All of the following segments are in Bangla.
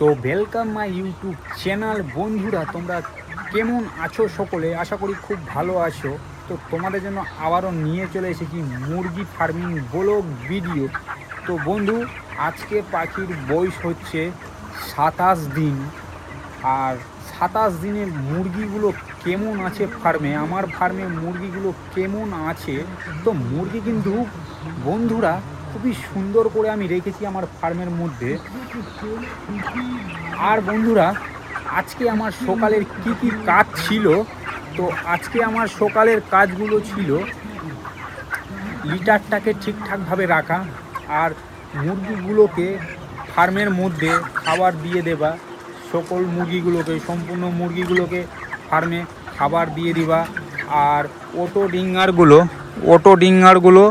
তো ওয়েলকাম মাই ইউটিউব চ্যানেল। বন্ধুরা, তোমরা কেমন আছো? সকলে আশা করি খুব ভালো আছো। তো তোমাদের জন্য আবারও নিয়ে চলে এসেছি মুরগি ফার্মিং ব্লগ ভিডিও। তো বন্ধু, আজকে পাখির বয়স হচ্ছে 27 দিন। আর 27 দিনের মুরগিগুলো কেমন আছে ফার্মে, আমার ফার্মে মুরগিগুলো কেমন আছে। তো মুরগি কিন্তু বন্ধুরা খুবই সুন্দর করে আমি রেখেছি আমার ফার্মের মধ্যে। আর বন্ধুরা, আজকে আমার সকালের কি কি কাজ ছিল, তো আজকে আমার সকালের কাজগুলো ছিল লিটারটাকে ঠিকঠাকভাবে রাখা, আর মুরগিগুলোকে ফার্মের মধ্যে খাবার দিয়ে দেবা। সকল মুরগিগুলোকে, সম্পূর্ণ মুরগিগুলোকে ফার্মে খাবার দিয়ে দিবা। আর অটো ডিঙ্গারগুলো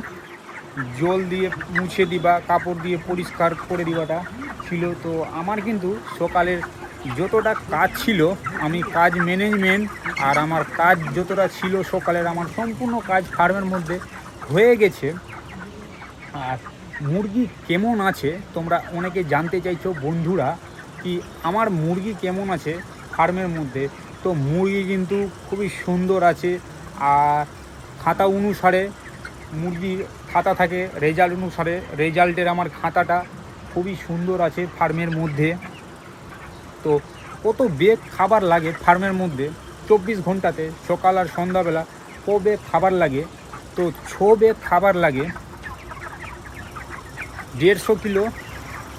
জল দিয়ে মুছে দিবা, কাপড় দিয়ে পরিষ্কার করে দিবাটা ছিল। তো আমার কিন্তু সকালের যতটা কাজ ছিল, আমি কাজ ম্যানেজমেন্ট আর আমার কাজ যতটা ছিল সকালের, আমার সম্পূর্ণ কাজ ফার্মের মধ্যে হয়ে গেছে। আর মুরগি কেমন আছে তোমরা অনেকে জানতে চাইছো বন্ধুরা, কি আমার মুরগি কেমন আছে ফার্মের মধ্যে। তো মুরগি কিন্তু খুবই সুন্দর আছে। আর খাতা অনুসারে মুরগির খাতা থাকে, রেজাল্ট অনুসারে রেজাল্টের আমার খাতাটা খুবই সুন্দর আছে ফার্মের মধ্যে। তো কত বেগ খাবার লাগে ফার্মের মধ্যে 24 ঘন্টাতে, সকাল আর সন্ধ্যাবেলা বেগ খাবার লাগে। তো 6 বেগ খাবার লাগে। 150 কিলো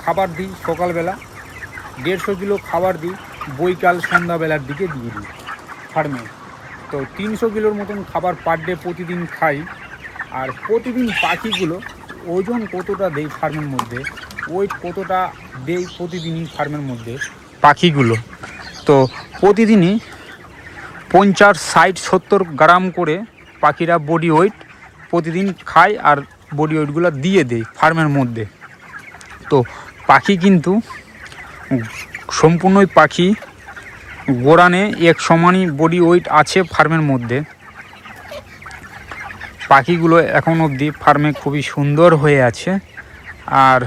খাবার দিই সকালবেলা, 150 কিলো খাবার দিই বৈকাল সন্ধ্যাবেলার দিকে দিয়ে দিই ফার্মে। তো 300 কিলোর মতন খাবার পার ডে প্রতিদিন খাই। আর প্রতিদিন পাখিগুলো ওজন কতটা দেই ফার্মের মধ্যে, ওয়েট কতটা দেই প্রতিদিনই ফার্মের মধ্যে পাখিগুলো, তো প্রতিদিনই 50, 60, 70 গ্রাম করে পাখিরা বডি ওয়েট প্রতিদিন খায় আর বডি ওয়েটগুলো দিয়ে দেয় ফার্মের মধ্যে। তো পাখি কিন্তু সম্পূর্ণই পাখি গোড়ানে এক সমানই বডি ওয়েট আছে ফার্মের মধ্যে। পাখিগুলো এখন অবধি ফার্মে খুবই সুন্দর হয়ে আছে। আর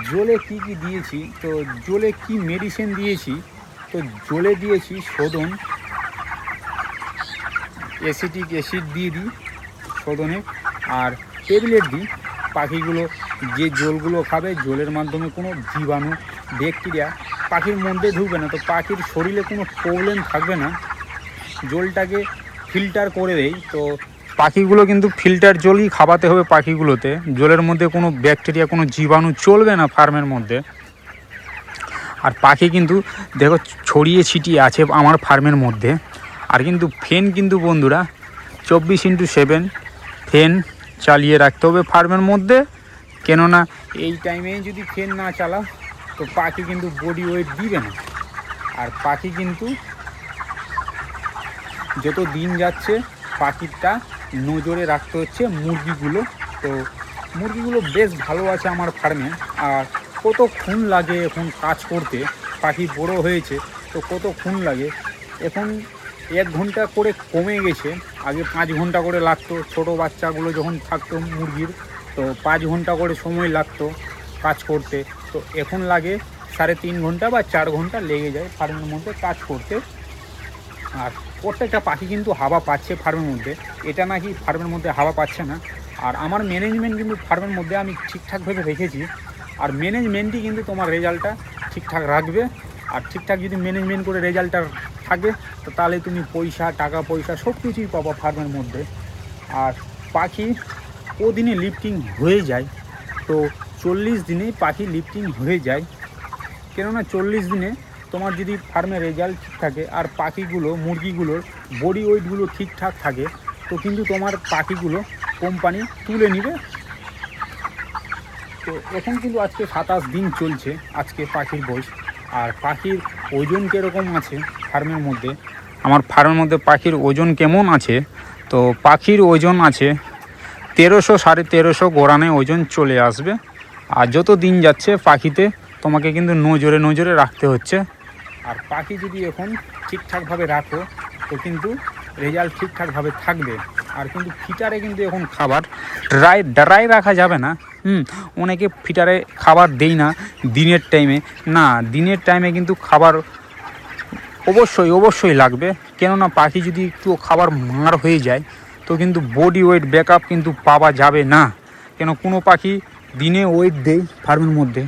জলে কি কি দিয়েছি, তো জলে কি মেডিসিন দিয়েছি, তো জলে দিয়েছি শোধন, অ্যাসিটিক অ্যাসিড দিয়ে দিই শোধনে, আর ট্যাবলেট দিই। পাখিগুলো যে জলগুলো খাবে, জলের মাধ্যমে কোনো জীবাণু ব্যাকটেরিয়া পাখির মধ্যে ঢুকবে না, তো পাখির শরীরে কোনো প্রবলেম থাকবে না। জলটাকে ফিল্টার করে দেই। তো পাখিগুলো কিন্তু ফিল্টার জলই খাওয়াতে হবে পাখিগুলোতে, জলের মধ্যে কোনো ব্যাকটেরিয়া, কোনো জীবাণু চলবে না ফার্মের মধ্যে। আর পাখি কিন্তু দেখো ছড়িয়ে ছিটিয়ে আছে আমার ফার্মের মধ্যে। আর কিন্তু ফ্যান কিন্তু বন্ধুরা 24x7 ফ্যান চালিয়ে রাখতে হবে ফার্মের মধ্যে। কেননা এই টাইমে যদি ফ্যান না চালাও তো পাখি কিন্তু বডি ওয়েট দিবে না। আর পাখি কিন্তু যত দিন যাচ্ছে পাখিটা নজরে রাখতে হচ্ছে মুরগিগুলো। তো মুরগিগুলো বেশ ভালো আছে আমার ফার্মে। আর কতক্ষণ লাগে এখন কাজ করতে, পাখি বড় হয়েছে তো কতক্ষণ লাগে এখন 1 ঘন্টা করে কমে গেছে। আগে 5 ঘন্টা করে লাগতো, ছোট বাচ্চাগুলো যখন থাকতো মুরগির, তো 5 ঘন্টা করে সময় লাগতো কাজ করতে। তো এখন লাগে 3.5 ঘন্টা বা 4 ঘন্টা লেগে যায় ফার্মের মধ্যে কাজ করতে। আর প্রত্যেকটা পাখি কিন্তু হাওয়া পাচ্ছে ফার্মের মধ্যে, এটা নাকি ফার্মের মধ্যে হাওয়া পাচ্ছে না। আর আমার ম্যানেজমেন্ট কিন্তু ফার্মের মধ্যে আমি ঠিকঠাকভাবে রেখেছি। আর ম্যানেজমেন্টই কিন্তু তোমার রেজাল্টটা ঠিকঠাক রাখবে। আর ঠিকঠাক যদি ম্যানেজমেন্ট করে রেজাল্টটা থাকে, তো তাহলে তুমি টাকা পয়সা সব কিছুই পাবা ফার্মের মধ্যে। আর পাখি দিনে লিফটিং হয়ে যায়, তো 40 দিনে পাখি লিফটিং হয়ে যায়। কেননা 40 দিনে তোমার যদি ফার্মে রেজাল্ট ঠিক থাকে আর পাখিগুলো, মুরগিগুলোর বডি ওয়েটগুলো ঠিকঠাক থাকে, তো কিন্তু তোমার পাখিগুলো কোম্পানি তুলে নেবে। তো এখন কিন্তু আজকে 27 দিন চলছে আজকে পাখির বয়স। আর পাখির ওজন কীরকম আছে ফার্মের মধ্যে, আমার ফার্মের মধ্যে পাখির ওজন কেমন আছে, তো পাখির ওজন আছে 1300, 1350 গোড়ানে ওজন চলে আসবে। আর যত দিন যাচ্ছে পাখিতে তোমাকে কিন্তু নজরে রাখতে হচ্ছে। আর পাখি যদি এখন ঠিকঠাকভাবে রাখো তো কিন্তু রেজাল্ট ঠিকঠাকভাবে থাকবে। আর কিন্তু ফিটারে কিন্তু এখন খাবার ড্রাই রাখা যাবে না। অনেকে ফিটারে খাবার দেই না দিনের টাইমে, না দিনের টাইমে কিন্তু খাবার অবশ্যই লাগবে। কেননা পাখি যদি একটু খাবার মার হয়ে যায় তো কিন্তু বডি ওয়েট ব্যাকআপ কিন্তু পাওয়া যাবে না। কেন কোনো পাখি দিনে ওয়েট দেয় ফার্মের মধ্যে,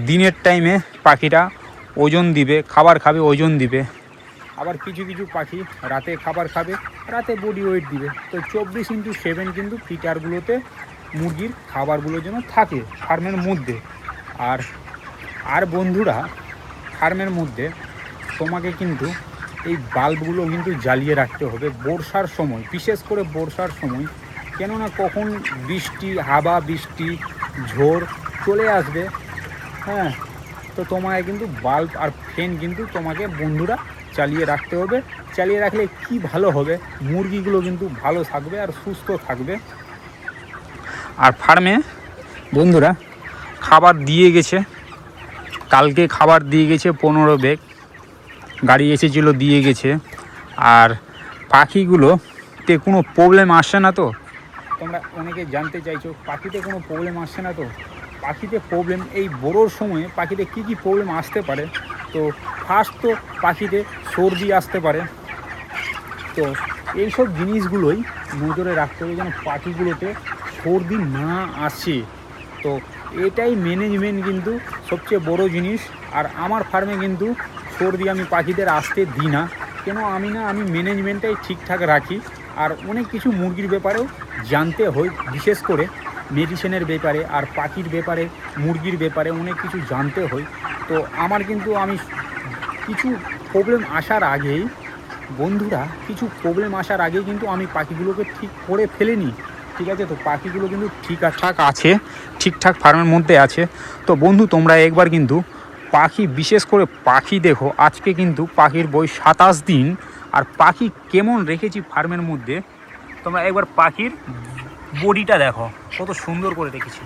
দিনের টাইমে পাখিটা ওজন দিবে, খাবার খাবে, ওজন দিবে। আবার কিছু কিছু পাখি রাতে খাবার খাবে, রাতে বডি ওয়েট দিবে। তো 24x7 কিন্তু ফিটারগুলোতে মুরগির খাবারগুলোর জন্য থাকে ফার্মের মধ্যে। আর বন্ধুরা, ফার্মের মধ্যে তোমাকে কিন্তু এই বাল্বগুলো কিন্তু জ্বালিয়ে রাখতে হবে বর্ষার সময়, বিশেষ করে বর্ষার সময়। কেননা কখন বৃষ্টি, হাওয়া বৃষ্টি, ঝড় চলে আসবে, হ্যাঁ, তো তোমাকে কিন্তু বাল্ব আর ফ্যান কিন্তু তোমাকে বন্ধুরা চালিয়ে রাখতে হবে। চালিয়ে রাখলে কি ভালো হবে, মুরগিগুলো কিন্তু ভালো থাকবে আর সুস্থ থাকবে। আর ফার্মে বন্ধুরা খাবার দিয়ে গেছে, কালকে খাবার দিয়ে গেছে 15 ব্যাগ, গাড়ি এসেছিল দিয়ে গেছে। আর পাখিগুলোতে কোনো প্রবলেম আসছে না তো? তোমরা অনেকে জানতে চাইছো পাখিতে কোনো প্রবলেম আসছে না তো? পাখিতে প্রবলেম এই বড়োর সময়ে পাখিতে কি কি প্রবলেম আসতে পারে? তো ফার্স্ট তো পাখিতে সর্দি আসতে পারে। তো এইসব জিনিসগুলোই নজরে রাখতে হবে যেন পাখিগুলোতে সর্দি না আসে। তো এটাই ম্যানেজমেন্ট কিন্তু সবচেয়ে বড় জিনিস। আর আমার ফার্মে কিন্তু সর্দি আমি পাখিদের আসতে দিই না। কেন আমি ম্যানেজমেন্টটাই ঠিকঠাক রাখি। আর অনেক কিছু মুরগির ব্যাপারেও জানতে হয়, বিশেষ করে মেডিসিনের ব্যাপারে আর পাখির ব্যাপারে, মুরগির ব্যাপারে অনেক কিছু জানতে হয়। তো আমার কিন্তু আমি কিছু প্রবলেম আসার আগেই বন্ধুরা, কিছু প্রবলেম আসার আগেই কিন্তু আমি পাখিগুলোকে ঠিক করে ফেলে নিই। ঠিক আছে, তো পাখিগুলো কিন্তু ঠিকঠাক আছে, ঠিকঠাক ফার্মের মধ্যে আছে। তো বন্ধু তোমরা একবার কিন্তু পাখি, বিশেষ করে পাখি দেখো, আজকে কিন্তু পাখির বয়স 27 দিন। আর পাখি কেমন রেখেছি ফার্মের মধ্যে, তোমরা একবার পাখির বডিটা দেখো কত সুন্দর করে রেখেছি।